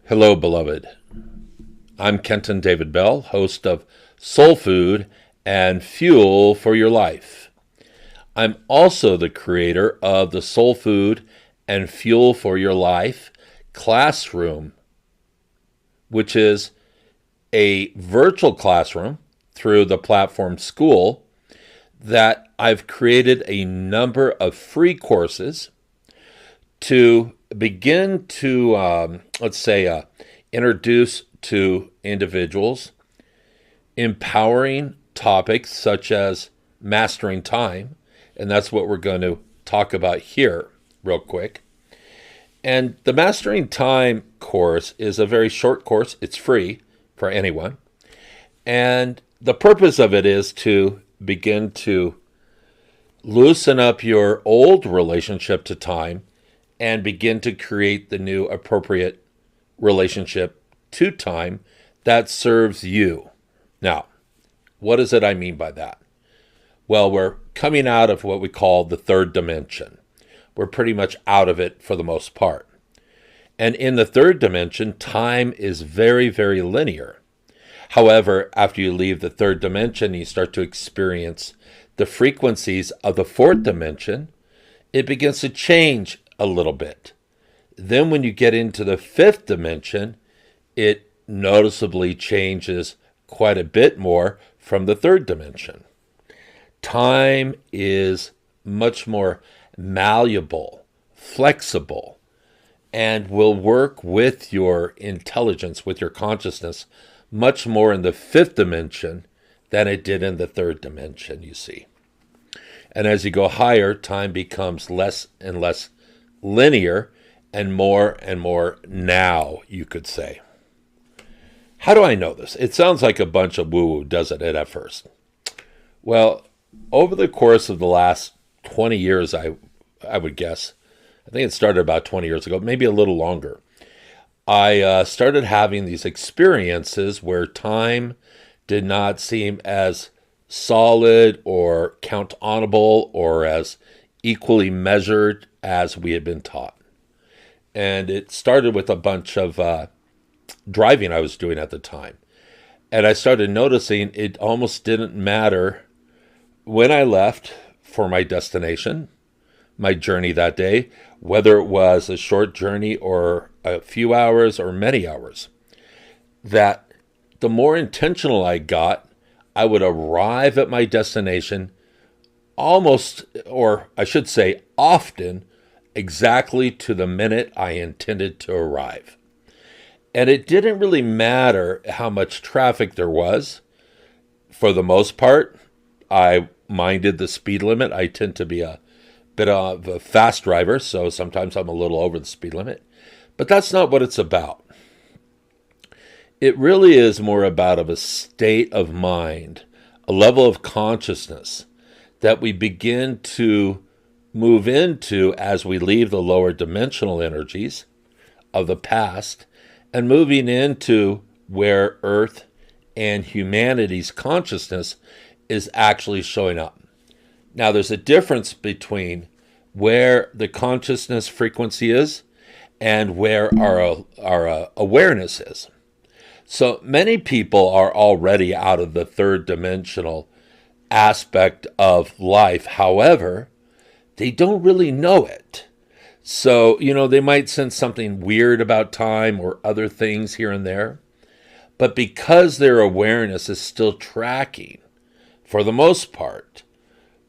Hello, beloved. I'm Kenton David Bell, host of Soul Food and Fuel for Your Life. I'm also the creator of the Soul Food and Fuel for Your Life classroom, which is a virtual classroom through the platform School that I've created a number of free courses to begin to, introduce to individuals empowering topics such as mastering time. And that's what we're going to talk about here real quick. And the Mastering Time course is a very short course. It's free for anyone. And the purpose of it is to begin to loosen up your old relationship to time and begin to create the new appropriate relationship to time that serves you. Now, what is it I mean by that? Well, we're coming out of what we call the third dimension. We're pretty much out of it for the most part. And in the third dimension, time is very, very linear. However, after you leave the third dimension, you start to experience the frequencies of the fourth dimension. It begins to change a little bit. Then when you get into the fifth dimension, it noticeably changes quite a bit more from the third dimension. Time is much more malleable, flexible, and will work with your intelligence, with your consciousness, much more in the fifth dimension than it did in the third dimension, you see. And as you go higher, time becomes less and less linear and more now, you could say. How do I know this? It sounds like a bunch of woo-woo, doesn't it, at first? Well, over the course of the last 20 years, I would guess, I think it started about 20 years ago, maybe a little longer, I started having these experiences where time did not seem as solid or count-onable or as equally measured as we had been taught. And it started with a bunch of driving I was doing at the time. And I started noticing it almost didn't matter when I left for my destination, my journey that day, whether it was a short journey or a few hours or many hours, that the more intentional I got, I would arrive at my destination almost, or I should say often, exactly to the minute I intended to arrive. And it didn't really matter how much traffic there was. For the most part, I minded the speed limit. I tend to be a bit of a fast driver, so sometimes I'm a little over the speed limit. But that's not what it's about. It really is more about a state of mind, a level of consciousness that we begin to move into as we leave the lower dimensional energies of the past and moving into where Earth and humanity's consciousness is actually showing up. Now, there's a difference between where the consciousness frequency is and where our awareness is. So many people are already out of the third dimensional aspect of life. However, they don't really know it. So, they might sense something weird about time or other things here and there. But because their awareness is still tracking, for the most part,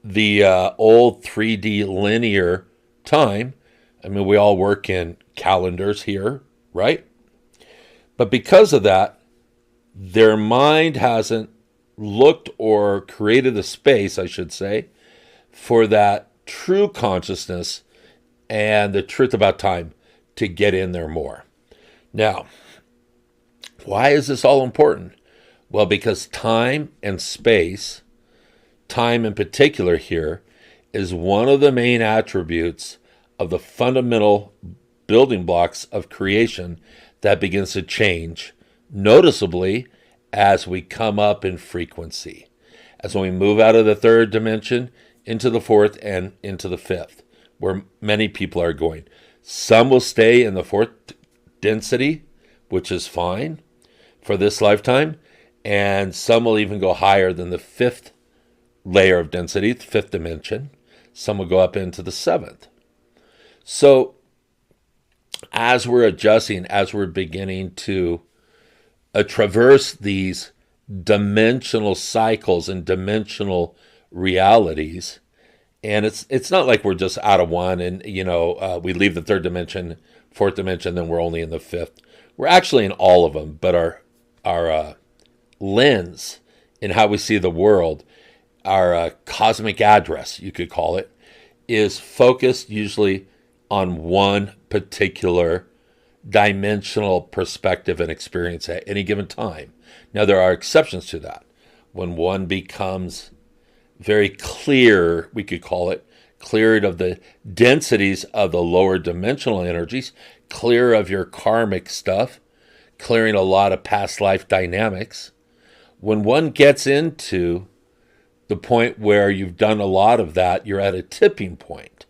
the old 3D linear time, we all work in calendars here, right? But because of that, their mind hasn't looked or created a space, I should say, for that true consciousness and the truth about time to get in there more. Now, why is this all important? Well, because time and space, time in particular here, is one of the main attributes of the fundamental building blocks of creation that begins to change noticeably as we come up in frequency, as when we move out of the third dimension into the fourth and into the fifth, where many people are going. Some will stay in the fourth density, which is fine for this lifetime. And some will even go higher than the fifth layer of density, the fifth dimension. Some will go up into the seventh. So as we're adjusting, as we're beginning to traverse these dimensional cycles and dimensional realities, and it's not like we're just out of one and we leave the third dimension, fourth dimension, then we're only in the fifth. We're actually in all of them, but our lens in how we see the world, our cosmic address, you could call it, is focused usually on one particular dimensional perspective and experience at any given time. Now, there are exceptions to that. When one becomes very clear, we could call it, cleared of the densities of the lower dimensional energies, clear of your karmic stuff, clearing a lot of past life dynamics. When one gets into the point where you've done a lot of that, you're at a tipping point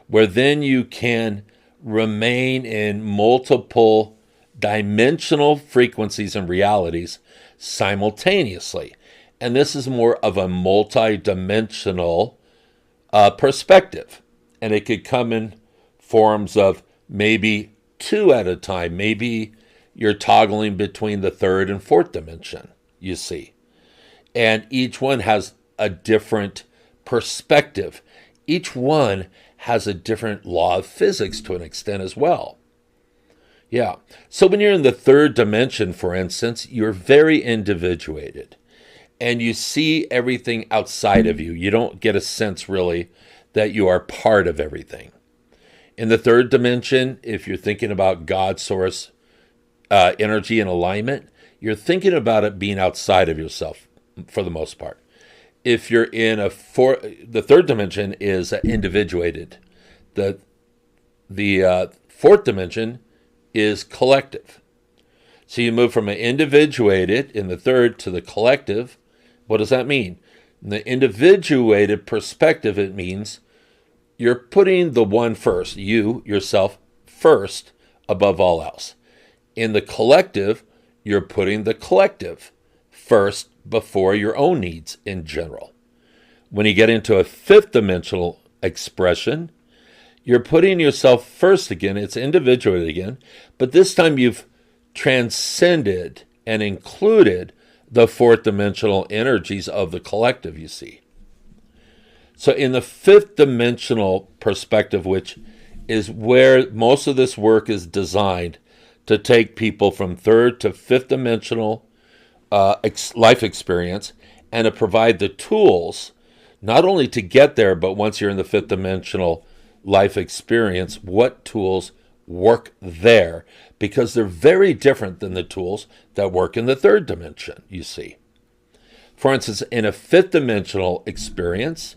where then you can remain in multiple dimensional frequencies and realities simultaneously. And this is more of a multi-dimensional perspective. And it could come in forms of maybe two at a time. Maybe you're toggling between the third and fourth dimension, you see. And each one has a different perspective. Each one has a different law of physics to an extent as well. Yeah. So when you're in the third dimension, for instance, you're very individuated and you see everything outside of you. You don't get a sense really that you are part of everything. In the third dimension, if you're thinking about God, source, energy and alignment, you're thinking about it being outside of yourself for the most part. If you're in the third dimension is individuated. The fourth dimension is collective. So you move from an individuated in the third to the collective. What does that mean? In the individuated perspective, it means you're putting the one first, you, yourself, first above all else. In the collective, you're putting the collective first before your own needs in general. When you get into a fifth dimensional expression, you're putting yourself first again. It's individuated again, but this time you've transcended and included the fourth dimensional energies of the collective, you see. So in the fifth dimensional perspective, which is where most of this work is designed to take people from third to fifth dimensional life experience and to provide the tools not only to get there, but once you're in the fifth dimensional life experience, what tools work there, because they're very different than the tools that work in the third dimension, you see. For instance, in a fifth dimensional experience,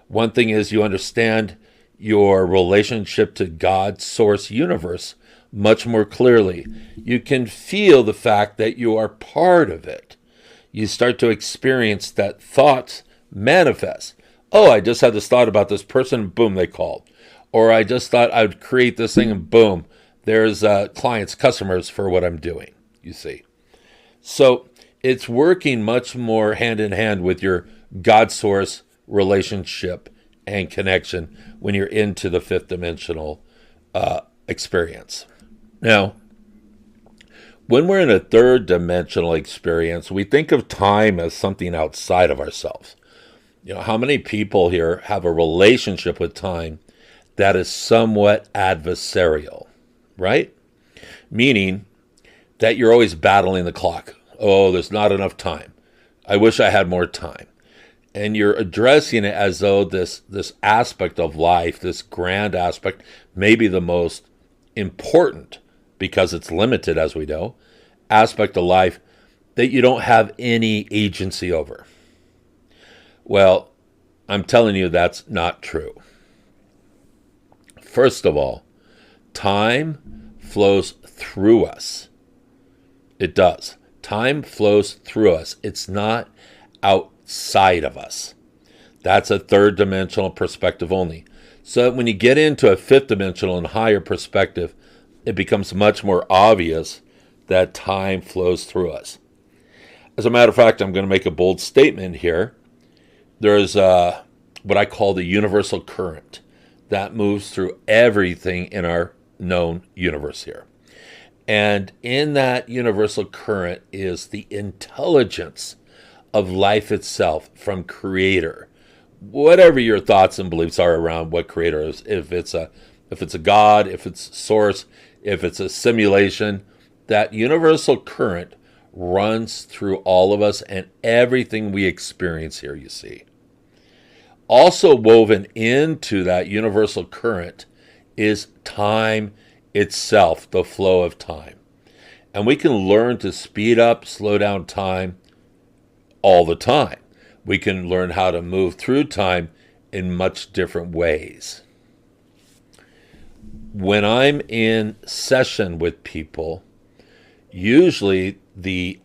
one thing is you understand your relationship to God, source, universe much more clearly. You can feel the fact that you are part of it. You start to experience that thoughts manifest. Oh, I just had this thought about this person, boom, they called. Or I just thought I would create this thing and boom, there's clients, customers for what I'm doing, you see. So it's working much more hand in hand with your God source relationship and connection when you're into the fifth dimensional experience. Now, when we're in a third dimensional experience, we think of time as something outside of ourselves. You know, how many people here have a relationship with time that is somewhat adversarial, right? Meaning that you're always battling the clock. Oh, there's not enough time. I wish I had more time. And you're addressing it as though this aspect of life, this grand aspect, maybe the most important, because it's limited, as we know, aspect of life that you don't have any agency over. Well, I'm telling you that's not true. First of all, time flows through us. It does. Time flows through us. It's not outside of us. That's a third dimensional perspective only. So when you get into a fifth dimensional and higher perspective, it becomes much more obvious that time flows through us. As a matter of fact, I'm going to make a bold statement here. There's what I call the universal current that moves through everything in our known universe here. And in that universal current is the intelligence of life itself from Creator. Whatever your thoughts and beliefs are around what Creator is, if it's a God, if it's source, if it's a simulation, that universal current runs through all of us and everything we experience here, you see. Also woven into that universal current is time itself, the flow of time. And we can learn to speed up, slow down time all the time. We can learn how to move through time in much different ways. When I'm in session with people, usually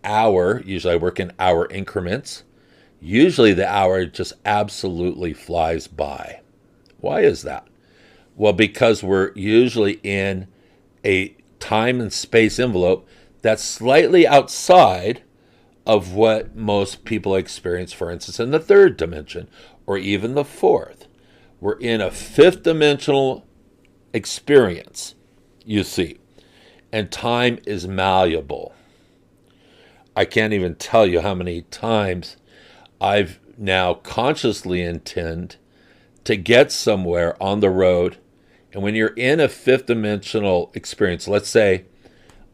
I work in hour increments. Usually the hour just absolutely flies by. Why is that? Well, because we're usually in a time and space envelope that's slightly outside of what most people experience, for instance, in the third dimension or even the fourth. We're in a fifth dimensional experience, you see, and time is malleable. I can't even tell you how many times I've now consciously intend to get somewhere on the road. And when you're in a fifth dimensional experience, let's say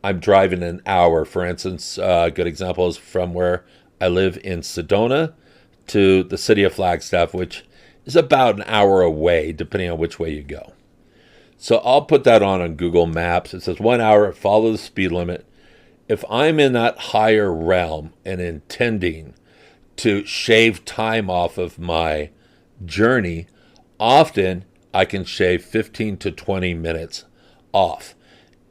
I'm driving an hour, for instance, a good example is from where I live in Sedona to the city of Flagstaff, which is about an hour away, depending on which way you go. So I'll put that on Google Maps. It says 1 hour, follow the speed limit. If I'm in that higher realm and intending to shave time off of my journey, often I can shave 15 to 20 minutes off.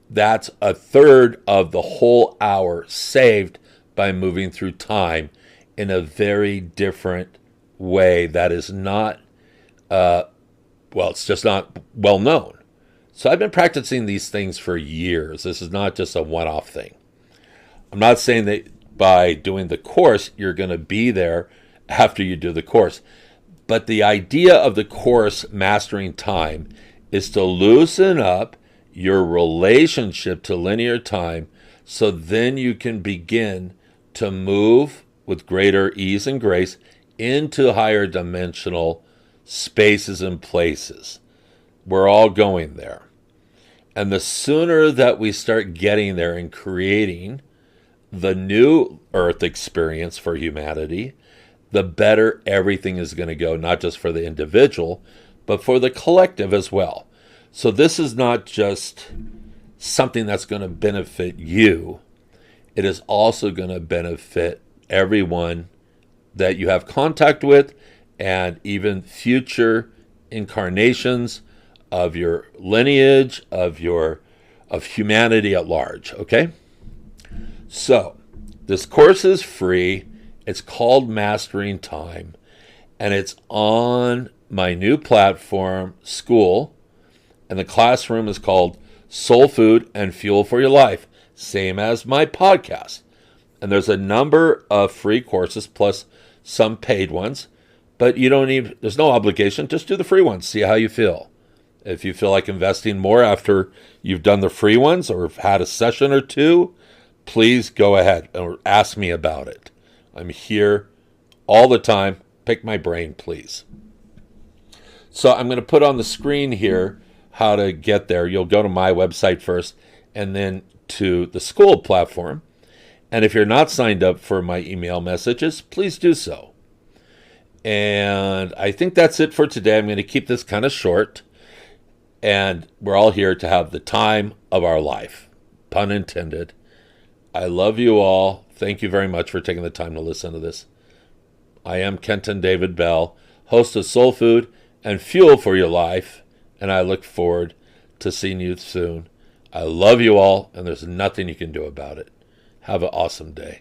That's a third of the whole hour saved by moving through time in a very different way that is not, it's just not well known. So I've been practicing these things for years. This is not just a one-off thing. I'm not saying that by doing the course, you're going to be there after you do the course. But the idea of the course, Mastering Time, is to loosen up your relationship to linear time so then you can begin to move with greater ease and grace into higher dimensional spaces and places. We're all going there. And the sooner that we start getting there and creating the new Earth experience for humanity, the better everything is going to go, not just for the individual, but for the collective as well. So this is not just something that's going to benefit you. It is also going to benefit everyone that you have contact with and even future incarnations of your lineage, of humanity at large, okay? So, this course is free. It's called Mastering Time, and it's on my new platform, School, and the classroom is called Soul Food and Fuel for Your Life, same as my podcast. And there's a number of free courses plus some paid ones, but there's no obligation. Just do the free ones, see how you feel. If you feel like investing more after you've done the free ones or have had a session or two, please go ahead or ask me about it. I'm here all the time. Pick my brain, please. So I'm going to put on the screen here how to get there. You'll go to my website first and then to the school platform. And if you're not signed up for my email messages, please do so. And I think that's it for today. I'm going to keep this kind of short. And we're all here to have the time of our life. Pun intended. I love you all. Thank you very much for taking the time to listen to this. I am Kenton David Bell, host of Soul Food and Fuel for Your Life, and I look forward to seeing you soon. I love you all, and there's nothing you can do about it. Have an awesome day.